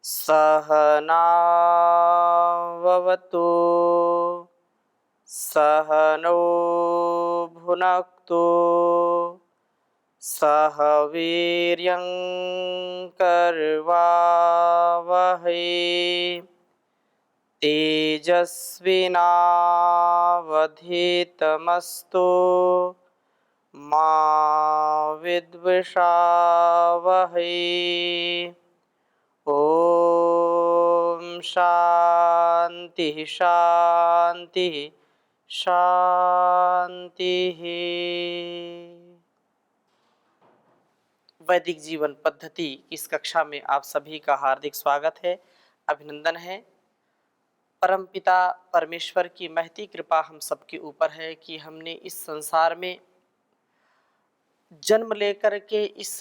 सहनाववतु सहनौ भुनक्तु सह वीर्यं कर्वावहै तेजस्विनावधीतमस्तु मा विद्विषावहै। ओम शांति शांति शांति। वैदिक जीवन पद्धति की इस कक्षा में आप सभी का हार्दिक स्वागत है, अभिनंदन है। परमपिता परमेश्वर की महती कृपा हम सबके ऊपर है कि हमने इस संसार में जन्म लेकर के इस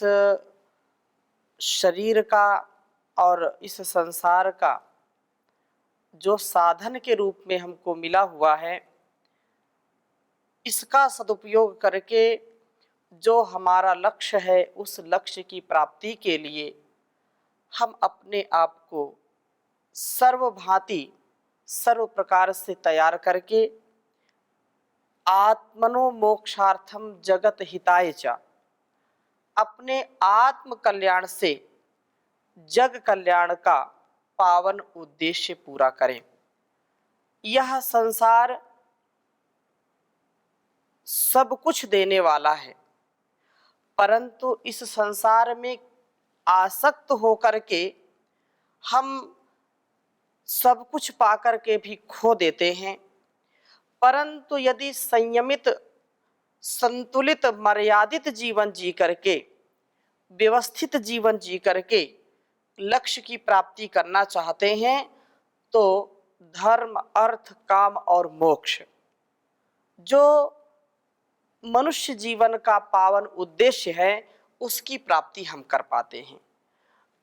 शरीर का और इस संसार का जो साधन के रूप में हमको मिला हुआ है, इसका सदुपयोग करके जो हमारा लक्ष्य है उस लक्ष्य की प्राप्ति के लिए हम अपने आप को सर्वभांति सर्व प्रकार से तैयार करके आत्मनो मोक्षार्थम जगत हिताय च, अपने आत्म कल्याण से जग कल्याण का पावन उद्देश्य पूरा करें। यह संसार सब कुछ देने वाला है, परंतु इस संसार में आसक्त होकर के हम सब कुछ पाकर के भी खो देते हैं। परंतु यदि संयमित संतुलित मर्यादित जीवन जी करके व्यवस्थित जीवन जी करके लक्ष्य की प्राप्ति करना चाहते हैं तो धर्म अर्थ काम और मोक्ष जो मनुष्य जीवन का पावन उद्देश्य है उसकी प्राप्ति हम कर पाते हैं।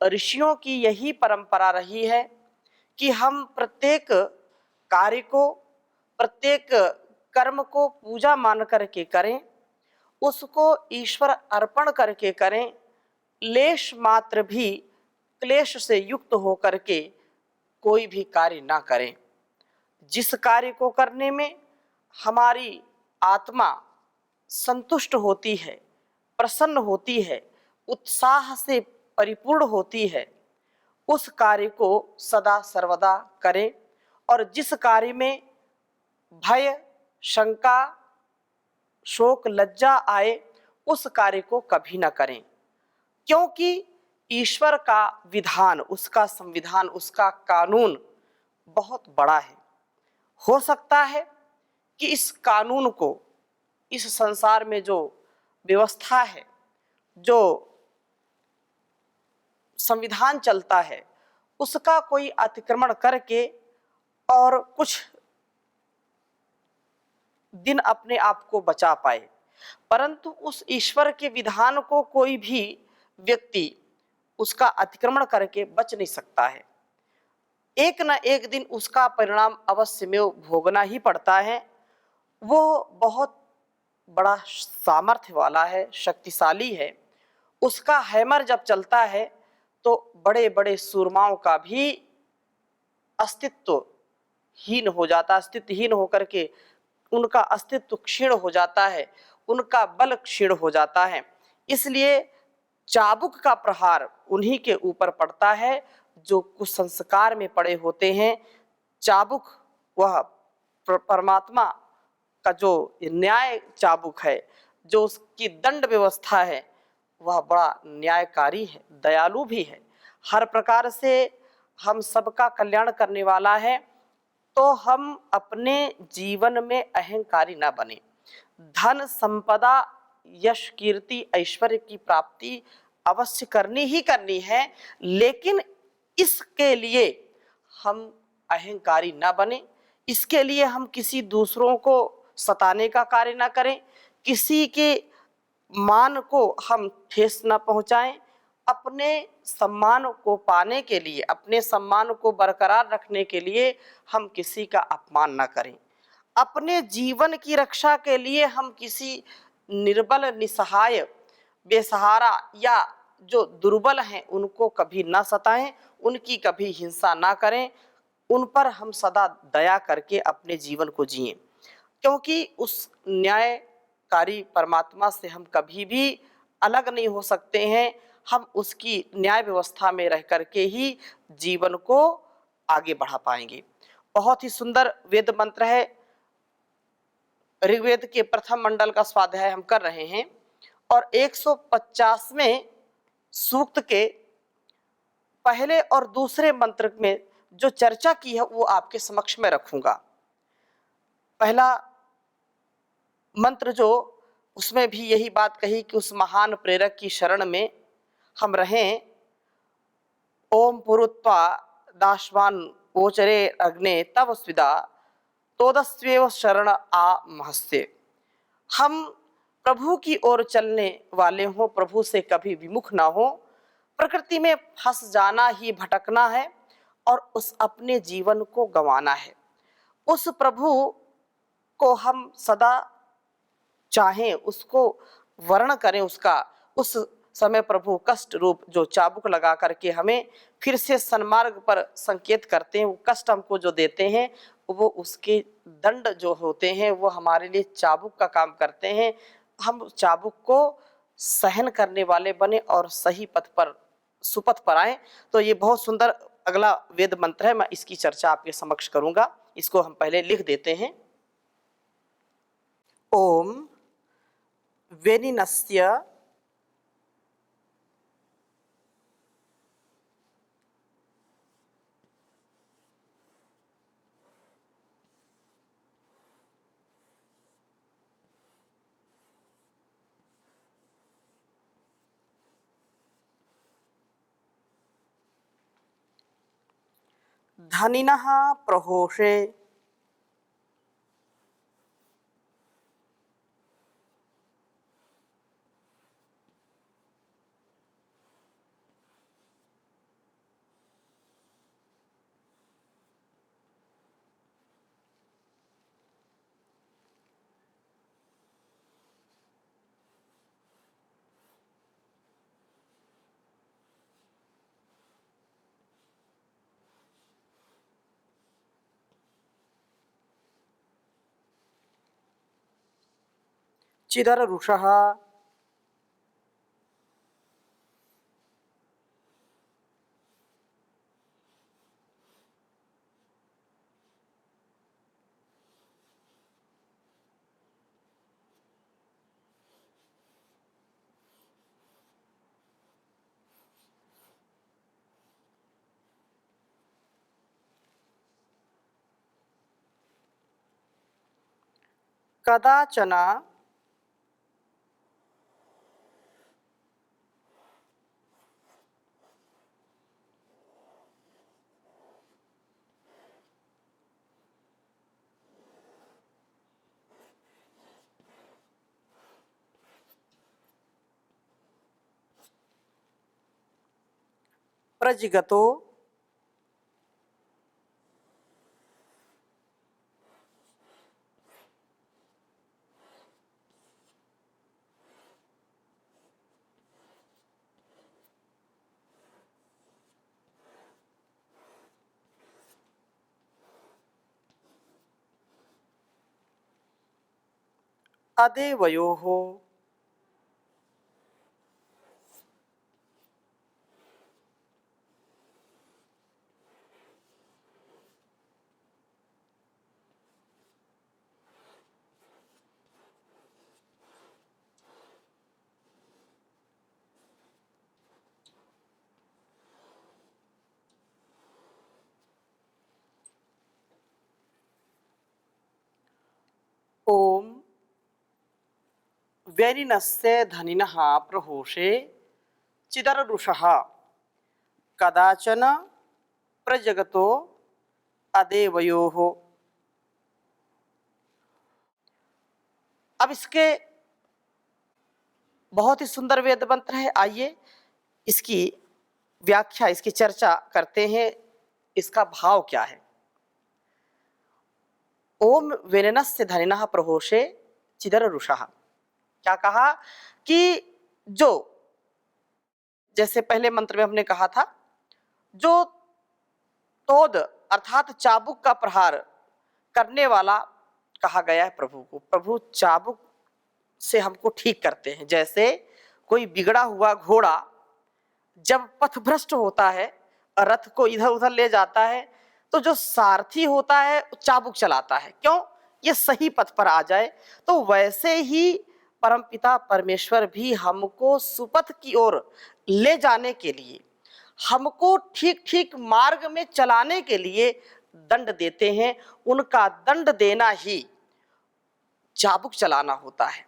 ऋषियों की यही परंपरा रही है कि हम प्रत्येक कार्य को प्रत्येक कर्म को पूजा मान करके करें, उसको ईश्वर अर्पण करके करें, लेश मात्र भी क्लेश से युक्त होकर के कोई भी कार्य ना करें। जिस कार्य को करने में हमारी आत्मा संतुष्ट होती है, प्रसन्न होती है, उत्साह से परिपूर्ण होती है, उस कार्य को सदा सर्वदा करें। और जिस कार्य में भय शंका शोक लज्जा आए उस कार्य को कभी न करें, क्योंकि ईश्वर का विधान, उसका संविधान, उसका कानून बहुत बड़ा है। हो सकता है कि इस कानून को, इस संसार में जो व्यवस्था है, जो संविधान चलता है, उसका कोई अतिक्रमण करके और कुछ दिन अपने आप को बचा पाए, परंतु उस ईश्वर के विधान को कोई भी व्यक्ति उसका अतिक्रमण करके बच नहीं सकता है। एक न एक दिन उसका परिणाम अवश्य में भोगना ही पड़ता है। वो बहुत बड़ा सामर्थ्य वाला है, शक्तिशाली है। उसका हैमर जब चलता है तो बड़े बड़े सूरमाओं का भी अस्तित्वहीन हो जाता, अस्तित्वहीन होकर के उनका अस्तित्व क्षीण हो जाता है, उनका बल क्षीण हो जाता है। इसलिए चाबुक का प्रहार उन्हीं के ऊपर पड़ता है जो कुसंस्कार में पड़े होते हैं। चाबुक वह परमात्मा का जो न्याय चाबुक है, जो उसकी दंड व्यवस्था है, वह बड़ा न्यायकारी है, दयालु भी है, हर प्रकार से हम सबका कल्याण करने वाला है। तो हम अपने जीवन में अहंकारी ना बने। धन संपदा यश कीर्ति ऐश्वर्य की प्राप्ति अवश्य करनी ही करनी है, लेकिन इसके लिए हम अहंकारी ना बने। इसके लिए हम किसी दूसरों को सताने का कार्य ना करें, किसी के मान को हम ठेस न पहुंचाएं। अपने सम्मान को पाने के लिए, अपने सम्मान को बरकरार रखने के लिए हम किसी का अपमान न करें। अपने जीवन की रक्षा के लिए हम किसी निर्बल निसहाय बेसहारा या जो दुर्बल हैं उनको कभी न सताएं, उनकी कभी हिंसा ना करें, उन पर हम सदा दया करके अपने जीवन को जिएं, क्योंकि उस न्यायकारी परमात्मा से हम कभी भी अलग नहीं हो सकते हैं। हम उसकी न्याय व्यवस्था में रह करके ही जीवन को आगे बढ़ा पाएंगे। बहुत ही सुंदर वेद मंत्र है। ऋग्वेद के प्रथम मंडल का स्वाध्याय हम कर रहे हैं और 150वें सूक्त के पहले और दूसरे मंत्र में जो चर्चा की है वो आपके समक्ष में रखूंगा। पहला मंत्र जो, उसमें भी यही बात कही कि उस महान प्रेरक की शरण में हम रहें। ओम पुरुत्वा दाशवान ओचरे अग्ने तव स्विदा तोदस्वेव शरण आ महस्य। हम प्रभु की ओर चलने वाले हों, प्रभु से कभी विमुख ना हो। प्रकृति में फंस जाना ही भटकना है और उस अपने जीवन को गंवाना है। उस प्रभु को हम सदा चाहें, उसको वर्ण करें उसका। उस समय प्रभु कष्ट रूप जो चाबुक लगा करके हमें फिर से सन्मार्ग पर संकेत करते हैं, वो कष्ट हमको जो देते हैं, वो उसके दंड जो होते हैं वो हमारे लिए चाबुक का काम करते हैं। हम चाबुक को सहन करने वाले बने और सही पथ पर, सुपथ पर आए। तो ये बहुत सुंदर अगला वेद मंत्र है, मैं इसकी चर्चा आपके समक्ष करूंगा। इसको हम पहले लिख देते हैं। ओम वेनिनस्य धनिनः प्रहोषे चिदरुषः कदाचन प्रजिगतो अदेवयोः ओम वेनिनस्य धनिनः प्रहोषे चिदरुषः कदाचन प्रजगतो अदेवयोः। अब इसके बहुत ही सुंदर वेद मंत्र है। आइए इसकी व्याख्या, इसकी चर्चा करते हैं। इसका भाव क्या है? ओम वेननस्य धनिनः प्रहोषे चिदरुषः। क्या कहा कि जो, जैसे पहले मंत्र में हमने कहा था, जो तोद अर्थात चाबुक का प्रहार करने वाला कहा गया है प्रभु को। प्रभु चाबुक से हमको ठीक करते हैं। जैसे कोई बिगड़ा हुआ घोड़ा जब पथभ्रष्ट होता है और रथ को इधर उधर ले जाता है, तो जो सारथी होता है चाबुक चलाता है, क्यों? ये सही पथ पर आ जाए। तो वैसे ही परमपिता परमेश्वर भी हमको सुपथ की ओर ले जाने के लिए, हमको ठीक ठीक मार्ग में चलाने के लिए दंड देते हैं। उनका दंड देना ही चाबुक चलाना होता है।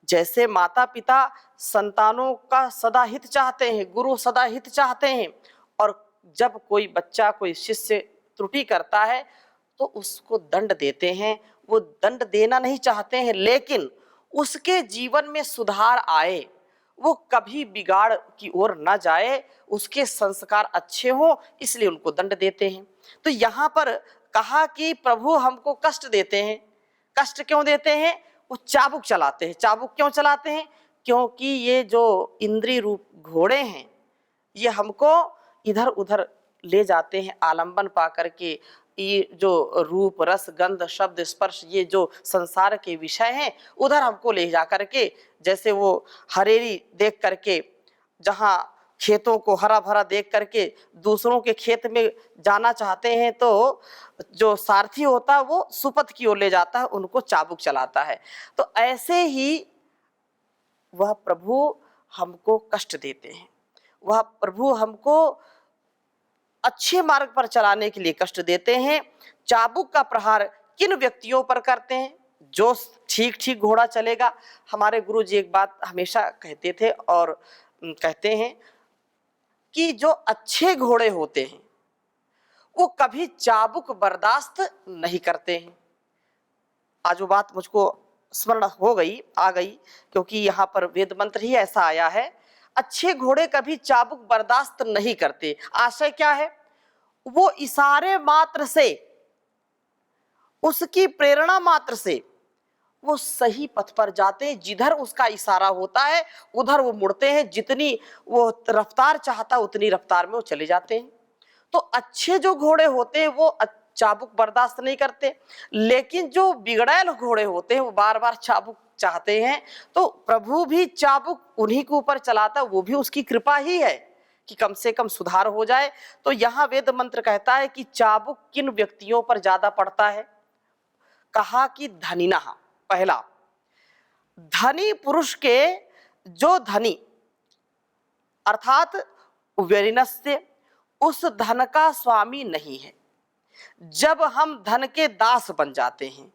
जैसे माता पिता संतानों का सदा हित चाहते हैं, गुरु सदा हित चाहते हैं, और जब कोई बच्चा कोई शिष्य त्रुटि करता है तो उसको दंड देते हैं। वो दंड देना नहीं चाहते हैं, लेकिन उसके जीवन में सुधार आए, वो कभी बिगाड़ की ओर न जाए, उसके संस्कार अच्छे हो, इसलिए उनको दंड देते हैं। तो यहाँ पर कहा कि प्रभु हमको कष्ट देते हैं। कष्ट क्यों देते हैं? वो चाबुक चलाते हैं। चाबुक क्यों चलाते हैं? क्योंकि ये जो इंद्रिय रूप घोड़े हैं, ये हमको इधर उधर ले जाते हैं आलंबन पा करके। ये जो रूप रस गंध शब्द स्पर्श, ये जो संसार के विषय हैं, उधर हमको ले जा करके, जैसे वो हरेरी देख करके, जहाँ खेतों को हरा भरा देख करके दूसरों के खेत में जाना चाहते हैं, तो जो सारथी होता है वो सुपथ की ओर ले जाता है, उनको चाबुक चलाता है। तो ऐसे ही वह प्रभु हमको कष्ट देते हैं। वह प्रभु हमको अच्छे मार्ग पर चलाने के लिए कष्ट देते हैं। चाबुक का प्रहार किन व्यक्तियों पर करते हैं? जो ठीक ठीक घोड़ा चलेगा। हमारे गुरु जी एक बात हमेशा कहते थे और कहते हैं कि जो अच्छे घोड़े होते हैं वो कभी चाबुक बर्दाश्त नहीं करते हैं। आज वो बात मुझको स्मरण हो गई, आ गई, क्योंकि यहाँ पर वेद मंत्र ही ऐसा आया है। अच्छे घोड़े कभी चाबुक बर्दाश्त नहीं करते। आशय क्या है? वो इशारे मात्र से, उसकी प्रेरणा मात्र से वो सही पथ पर जाते हैं। जिधर उसका इशारा होता है उधर वो मुड़ते हैं। जितनी वो रफ्तार चाहता है उतनी रफ्तार में वो चले जाते हैं। तो अच्छे जो घोड़े होते हैं वो चाबुक बर्दाश्त नहीं करते, लेकिन जो बिगड़ैल घोड़े होते हैं वो बार बार चाबुक चाहते हैं। तो प्रभु भी चाबुक उन्हीं के ऊपर चलाता है। वो भी उसकी कृपा ही है कि कम से कम सुधार हो जाए। तो यहाँ वेद मंत्र कहता है कि चाबुक किन व्यक्तियों पर ज्यादा पड़ता है? कहा कि धनिना। पहला, धनी पुरुष के जो धनी अर्थात व्यरिनस्य उस धन का स्वामी नहीं है। जब हम धन के दास बन जाते हैं,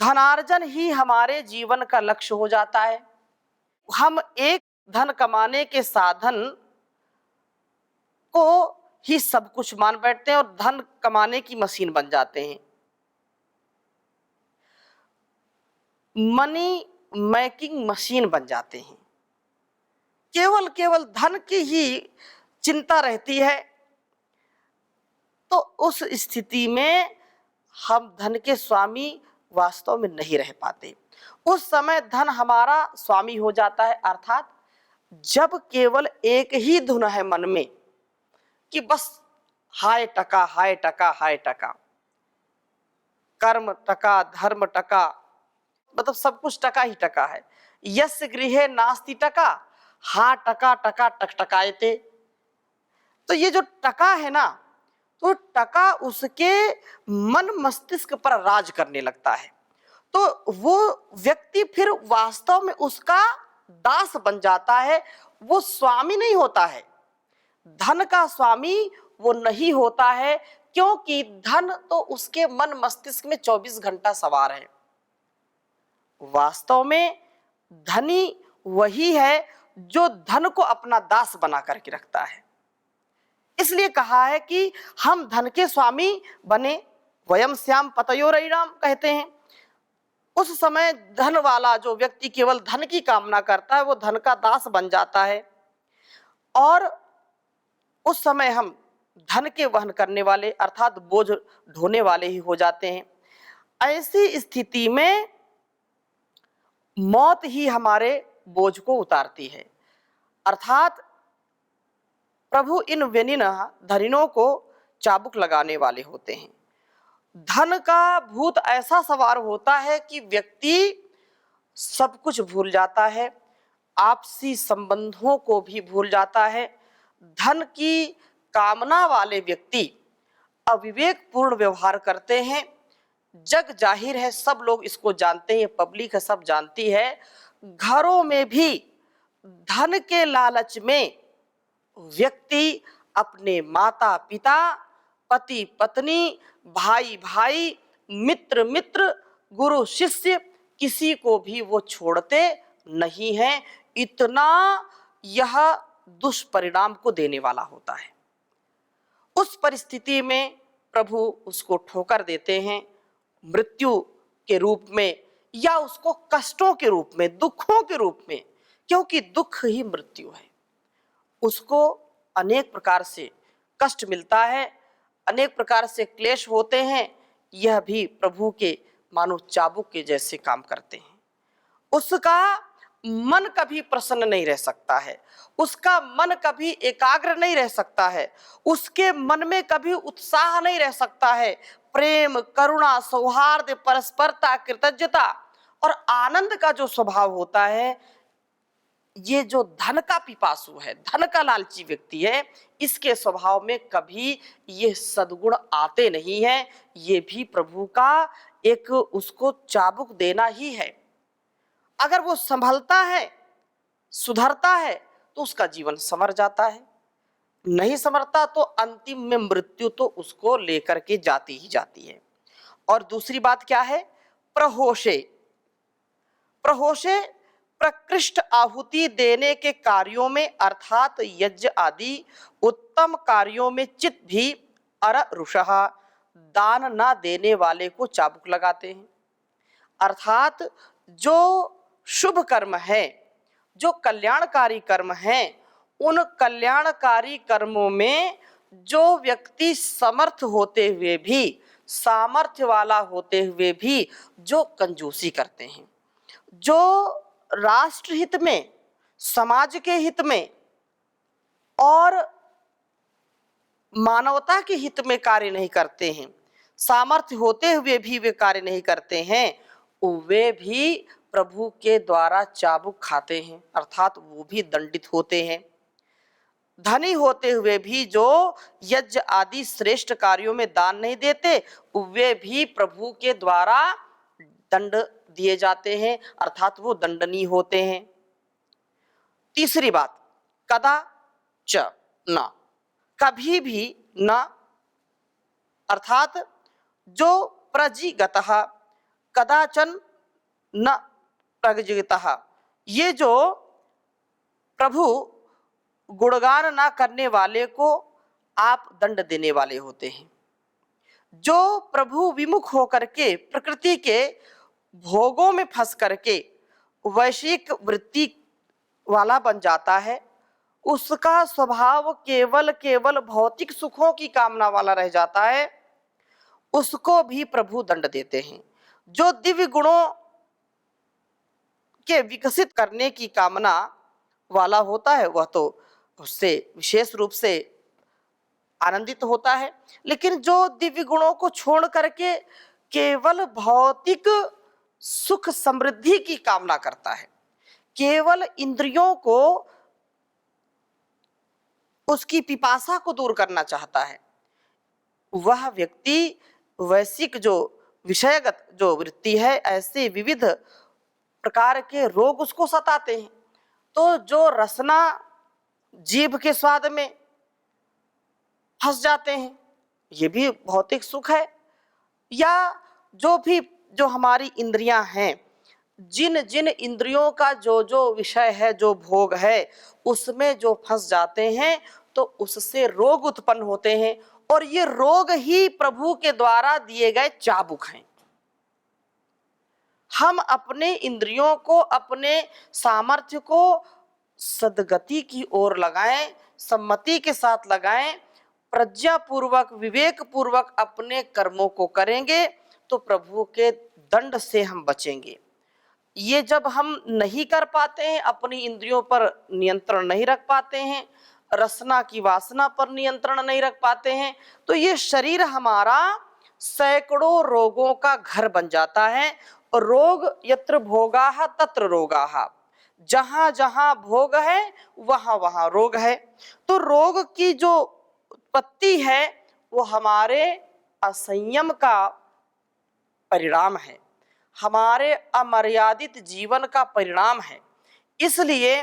धनार्जन ही हमारे जीवन का लक्ष्य हो जाता है। हम एक धन कमाने के साधन को ही सब कुछ मान बैठते हैं और धन कमाने की मशीन बन जाते हैं। मनी मेकिंग मशीन बन जाते हैं। केवल धन की ही चिंता रहती है। तो उस स्थिति में हम धन के स्वामी वास्तव में नहीं रह पाते। उस समय धन हमारा स्वामी हो जाता है। अर्थात जब केवल एक ही धुन है मन में कि बस हाय टका हाय टका हाय टका, कर्म टका धर्म टका, मतलब सब कुछ टका ही टका है। यस्य गृहे नास्ति टका, हा टका टका टकटकायते। तो ये जो टका है ना, तो टका उसके मन मस्तिष्क पर राज करने लगता है। तो वो व्यक्ति फिर वास्तव में उसका दास बन जाता है। वो स्वामी नहीं होता है। धन का स्वामी वो नहीं होता है, क्योंकि धन तो उसके मन मस्तिष्क में 24 घंटा सवार है। वास्तव में धनी वही है जो धन को अपना दास बना करके रखता है। इसलिए कहा है कि हम धन के स्वामी बने। वयम श्याम पतयोरयिणाम कहते हैं। उस समय धन वाला जो व्यक्ति केवल धन की कामना करता है वो धन का दास बन जाता है, और उस समय हम धन के वहन करने वाले अर्थात बोझ ढोने वाले ही हो जाते हैं। ऐसी स्थिति में मौत ही हमारे बोझ को उतारती है। अर्थात प्रभु इन व्यनिनः धनिनों को चाबुक लगाने वाले होते हैं। धन का भूत ऐसा सवार होता है कि व्यक्ति सब कुछ भूल जाता है, आपसी संबंधों को भी भूल जाता है। धन की कामना वाले व्यक्ति अविवेकपूर्ण व्यवहार करते हैं। जग जाहिर है, सब लोग इसको जानते हैं, पब्लिक है, सब जानती है। घरों में भी धन के लालच में व्यक्ति अपने माता पिता, पति पत्नी, भाई भाई, मित्र मित्र, गुरु शिष्य, किसी को भी वो छोड़ते नहीं हैं। इतना यह दुष्परिणाम को देने वाला होता है। उस परिस्थिति में प्रभु उसको ठोकर देते हैं, मृत्यु के रूप में या उसको कष्टों के रूप में, दुखों के रूप में, क्योंकि दुख ही मृत्यु है। उसको अनेक प्रकार से कष्ट मिलता है, अनेक प्रकार से क्लेश होते हैं। यह भी प्रभु के मानो चाबुक के जैसे काम करते हैं। उसका मन कभी प्रसन्न नहीं रह सकता है, उसका मन कभी एकाग्र नहीं रह सकता है, उसके मन में कभी उत्साह नहीं रह सकता है। प्रेम, करुणा, सौहार्द, परस्परता, कृतज्ञता और आनंद का जो स्वभाव होता है, ये जो धन का पिपासु है, धन का लालची व्यक्ति है, इसके स्वभाव में कभी ये सद्गुण आते नहीं हैं। ये भी प्रभु का एक उसको चाबुक देना ही है। अगर वो संभलता है, सुधरता है, तो उसका जीवन संवर जाता है। नहीं संवरता तो अंतिम में मृत्यु तो उसको लेकर के जाती ही जाती है। और दूसरी बात क्या है? प्रहोषे। प्रहोषे प्रकृष्ट आहुति देने के कार्यों में अर्थात यज्ञ आदि उत्तम कार्यों में चित भी अररुषः दान ना देने वाले को चाबुक लगाते हैं। अर्थात जो शुभ कर्म है, जो कल्याणकारी कर्म है, उन कल्याणकारी कर्मों में जो व्यक्ति समर्थ होते हुए भी, सामर्थ्य वाला होते हुए भी जो कंजूसी करते हैं, जो राष्ट्र हित में, समाज के हित में और मानवता के हित में कार्य नहीं करते हैं, सामर्थ्य होते हुए भी वे कार्य नहीं करते हैं, वे भी प्रभु के द्वारा चाबुक खाते हैं, अर्थात वो भी दंडित होते हैं। धनी होते हुए भी जो यज्ञ आदि श्रेष्ठ कार्यों में दान नहीं देते, वे भी प्रभु के द्वारा दंड दिए जाते हैं, अर्थात वो दंडनीय होते हैं। तीसरी बात, कदा च न, कभी भी न, अर्थात जो प्रजिगतः, कदाचन न प्रजिगतः, ये जो प्रभु गुणगान ना करने वाले को आप दंड देने वाले होते हैं। जो प्रभु विमुख होकर के प्रकृति के भोगों में फंस करके वैश्विक वृत्ति वाला बन जाता है, उसका स्वभाव केवल भौतिक सुखों की कामना वाला रह जाता है, उसको भी प्रभु दंड देते हैं। जो दिव्य गुणों के विकसित करने की कामना वाला होता है, वह तो उससे विशेष रूप से आनंदित होता है। लेकिन जो दिव्य गुणों को छोड़ करके केवल भौतिक सुख समृद्धि की कामना करता है, केवल इंद्रियों को, उसकी पिपासा को दूर करना चाहता है, वह व्यक्ति वैश्विक जो विषयगत जो वृत्ति है, ऐसे विविध प्रकार के रोग उसको सताते हैं। तो जो रसना जीभ के स्वाद में फंस जाते हैं, ये भी भौतिक सुख है। या जो हमारी इंद्रियां हैं, जिन जिन इंद्रियों का जो विषय है, जो भोग है, उसमें जो फंस जाते हैं तो उससे रोग उत्पन्न होते हैं, और ये रोग ही प्रभु के द्वारा दिए गए चाबुक हैं। हम अपने इंद्रियों को, अपने सामर्थ्य को सद्गति की ओर लगाएं, सम्मति के साथ लगाएं, प्रज्ञापूर्वक, विवेक पूर्वक अपने कर्मों को करेंगे तो प्रभु के दंड से हम बचेंगे। ये जब हम नहीं कर पाते हैं, अपनी इंद्रियों पर नियंत्रण नहीं रख पाते हैं, रसना की वासना पर नियंत्रण नहीं रख पाते हैं, तो ये शरीर हमारा सैकड़ों रोगों का घर बन जाता है। रोग यत्र भोगाः तत्र रोगाः, जहां जहां भोग है वहां वहां रोग है। तो रोग की जो उत्पत्ति है वो हमारे असंयम का परिणाम है, हमारे अमर्यादित जीवन का परिणाम है। इसलिए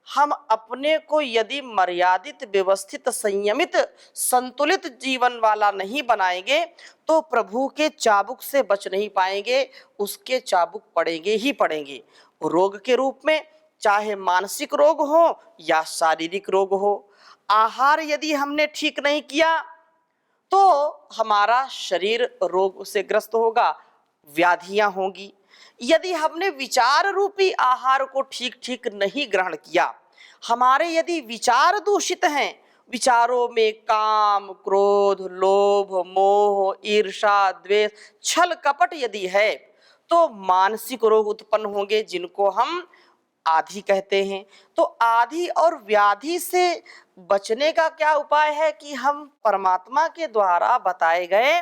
हम अपने को यदि मर्यादित, व्यवस्थित, संयमित, संतुलित जीवन वाला नहीं बनाएंगे तो प्रभु के चाबुक से बच नहीं पाएंगे, उसके चाबुक पड़ेंगे ही पड़ेंगे, रोग के रूप में, चाहे मानसिक रोग हो या शारीरिक रोग हो। आहार यदि हमने ठीक नहीं किया तो हमारा शरीर रोग से ग्रस्त होगा, व्याधियां होंगी। यदि हमने विचार रूपी आहार को ठीक ठीक नहीं ग्रहण किया, हमारे यदि विचार दूषित हैं, विचारों में काम, क्रोध, लोभ, मोह, ईर्ष्या, द्वेष, छल कपट यदि है, तो मानसिक रोग उत्पन्न होंगे, जिनको हम आदि कहते हैं। तो आदि और व्याधि से बचने का क्या उपाय है कि हम परमात्मा के द्वारा बताए गए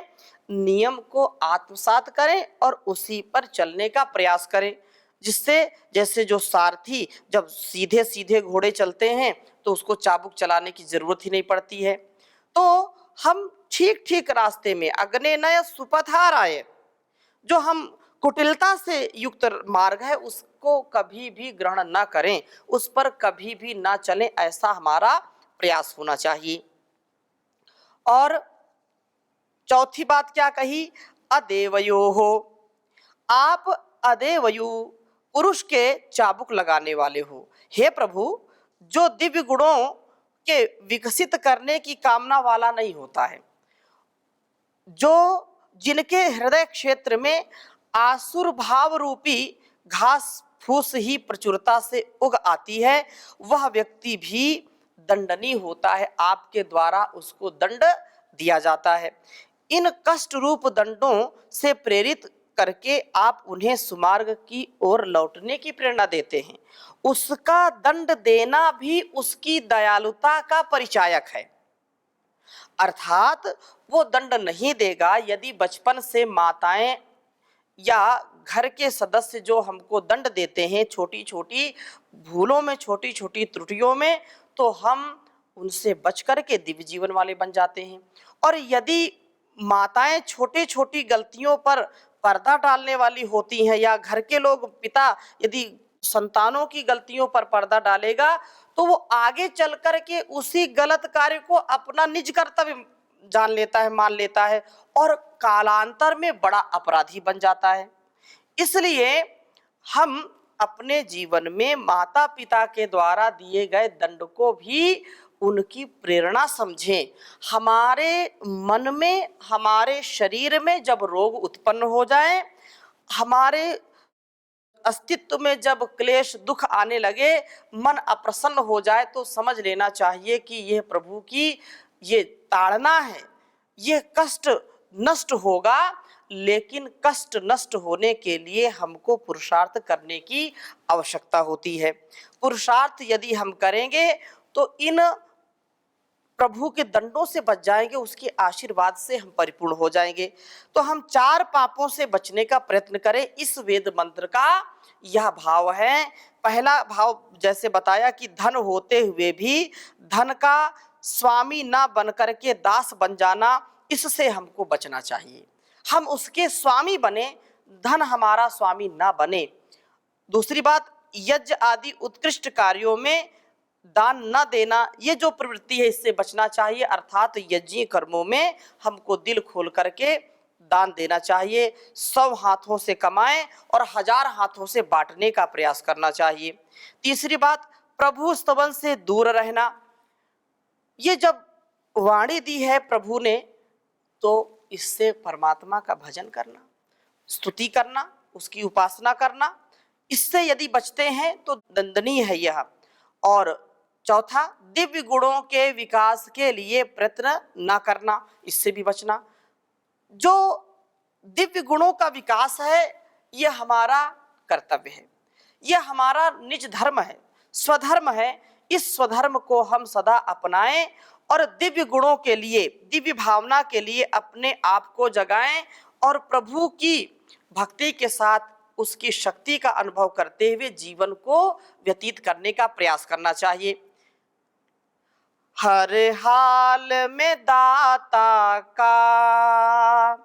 नियम को आत्मसात करें और उसी पर चलने का प्रयास करें, जिससे जैसे जो सारथी जब सीधे सीधे घोड़े चलते हैं तो उसको चाबुक चलाने की जरूरत ही नहीं पड़ती है। तो हम ठीक ठीक रास्ते में, अग्ने नय सुपथाराय, जो हम कुटिलता से युक्त मार्ग है उसको कभी भी ग्रहण ना करें, उस पर कभी भी ना चलें, ऐसा हमारा प्रयास होना चाहिए। और चौथी बात क्या कही? अदेवयो हो, आप अदेवयु, पुरुष के चाबुक लगाने वाले हो। हे प्रभु, जो दिव्य गुणों के विकसित करने की कामना वाला नहीं होता है, जो जिनके हृदय क्षेत्र में आसुर भाव रूपी घास फूस ही प्रचुरता से उग आती है, वह व्यक्ति भी दंडनीय होता है, आपके द्वारा उसको दंड दिया जाता है। इन कष्ट रूप दंडों से प्रेरित करके आप उन्हें सुमार्ग की ओर लौटने की प्रेरणा देते हैं। उसका दंड देना भी उसकी दयालुता का परिचायक है। अर्थात वो दंड नहीं देगा यदि बचपन से माताएं या घर के सदस्य जो हमको दंड देते हैं छोटी छोटी भूलों में, छोटी छोटी त्रुटियों में, तो हम उनसे बच करके दिव्य जीवन वाले बन जाते हैं। और यदि माताएं छोटी छोटी गलतियों पर पर्दा डालने वाली होती हैं, या घर के लोग, पिता यदि संतानों की गलतियों पर पर्दा डालेगा, तो वो आगे चल कर के उसी गलत कार्य को अपना निज कर्तव्य जान लेता है, मान लेता है, और कालांतर में बड़ा अपराधी बन जाता है। इसलिए हम अपने जीवन में माता पिता के द्वारा दिए गए दंड को भी उनकी प्रेरणा समझें। हमारे मन में, हमारे शरीर में जब रोग उत्पन्न हो जाए, हमारे अस्तित्व में जब क्लेश दुख आने लगे, मन अप्रसन्न हो जाए, तो समझ लेना चाहिए कि यह प्रभु की ये ताड़ना है, यह कष्ट नष्ट होगा। लेकिन कष्ट नष्ट होने के लिए हमको पुरुषार्थ करने की आवश्यकता होती है। पुरुषार्थ यदि हम करेंगे तो इन प्रभु के दंडों से बच जाएंगे, उसके आशीर्वाद से हम परिपूर्ण हो जाएंगे। तो हम 4 पापों से बचने का प्रयत्न करें। इस वेद मंत्र का यह भाव है। पहला भाव जैसे बताया कि धन होते हुए भी धन का स्वामी ना बन करके दास बन जाना, इससे हमको बचना चाहिए। हम उसके स्वामी बने, धन हमारा स्वामी ना बने। दूसरी बात, यज्ञ आदि उत्कृष्ट कार्यों में दान न देना, ये जो प्रवृत्ति है इससे बचना चाहिए। अर्थात यज्ञीय कर्मों में हमको दिल खोल करके दान देना चाहिए। 100 हाथों से कमाएं और 1000 हाथों से बांटने का प्रयास करना चाहिए। तीसरी बात, प्रभु स्तवन से दूर रहना। ये जब वाणी दी है प्रभु ने, तो इससे परमात्मा का भजन करना, स्तुति करना, उसकी उपासना करना, इससे यदि बचते हैं तो दंडनीय है यह। और चौथा, दिव्य गुणों के विकास के लिए प्रयत्न न करना, इससे भी बचना। जो दिव्य गुणों का विकास है यह हमारा कर्तव्य है, यह हमारा निज धर्म है, स्वधर्म है। इस स्वधर्म को हम सदा अपनाएं और दिव्य गुणों के लिए, दिव्य भावना के लिए अपने आप को जगाएं और प्रभु की भक्ति के साथ उसकी शक्ति का अनुभव करते हुए जीवन को व्यतीत करने का प्रयास करना चाहिए। हर हाल में दाता का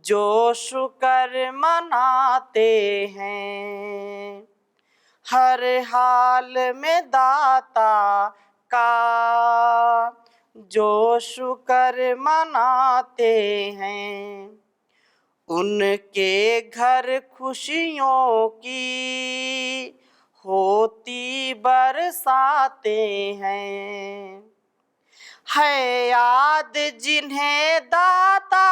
जो शुक्र मनाते हैं, हर हाल में दाता का जो शुक्र मनाते हैं, उनके घर खुशियों की होती बरसाते हैं। है याद जिन्हें दाता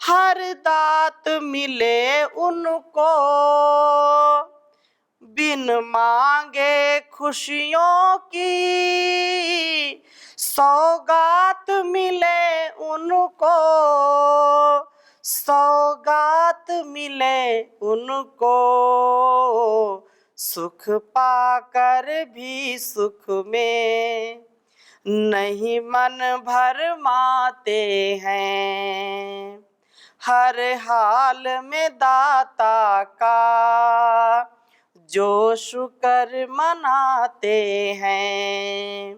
हर दात मिले उनको, बिन मांगे खुशियों की सौगात मिले उनको, सौगात मिले उनको। सुख पाकर भी सुख में नहीं मन भर माते हैं, हर हाल में दाता का जो शुक्र मनाते हैं।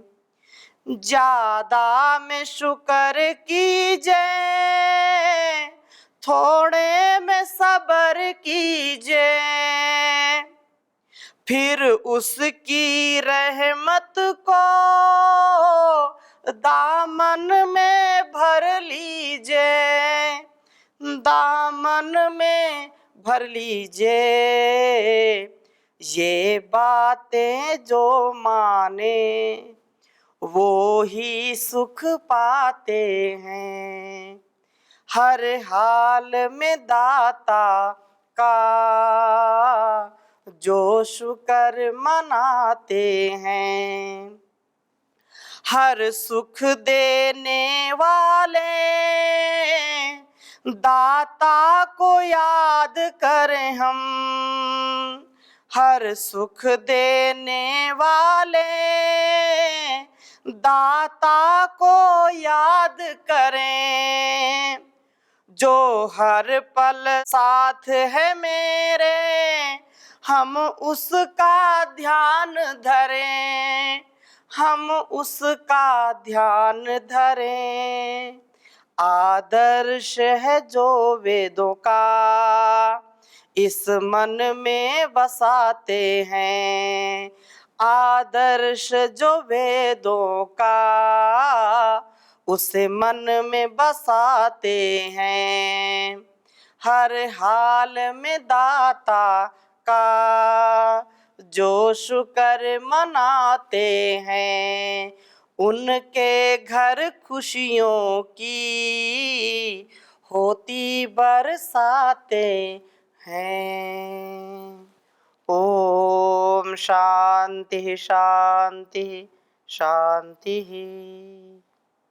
ज्यादा में शुक्र कीजिए, थोड़े में सब्र कीजिए, फिर उसकी रहमत को दामन में भर लीजिए, दामन में भर लीजिए। ये बातें जो माने वो ही सुख पाते हैं, हर हाल में दाता का जो शुक्र मनाते हैं। हर सुख देने वाले दाता को याद करें हम, हर सुख देने वाले दाता को याद करें। जो हर पल साथ है मेरे, हम उसका ध्यान धरें, हम उसका ध्यान धरें। आदर्श है जो वेदों का इस मन में बसाते हैं, आदर्श जो वेदों का उसे मन में बसाते हैं। हर हाल में दाता का जो शुक्र मनाते हैं, उनके घर खुशियों की होती बरसाते हैं। ओम शांति शांति शांति।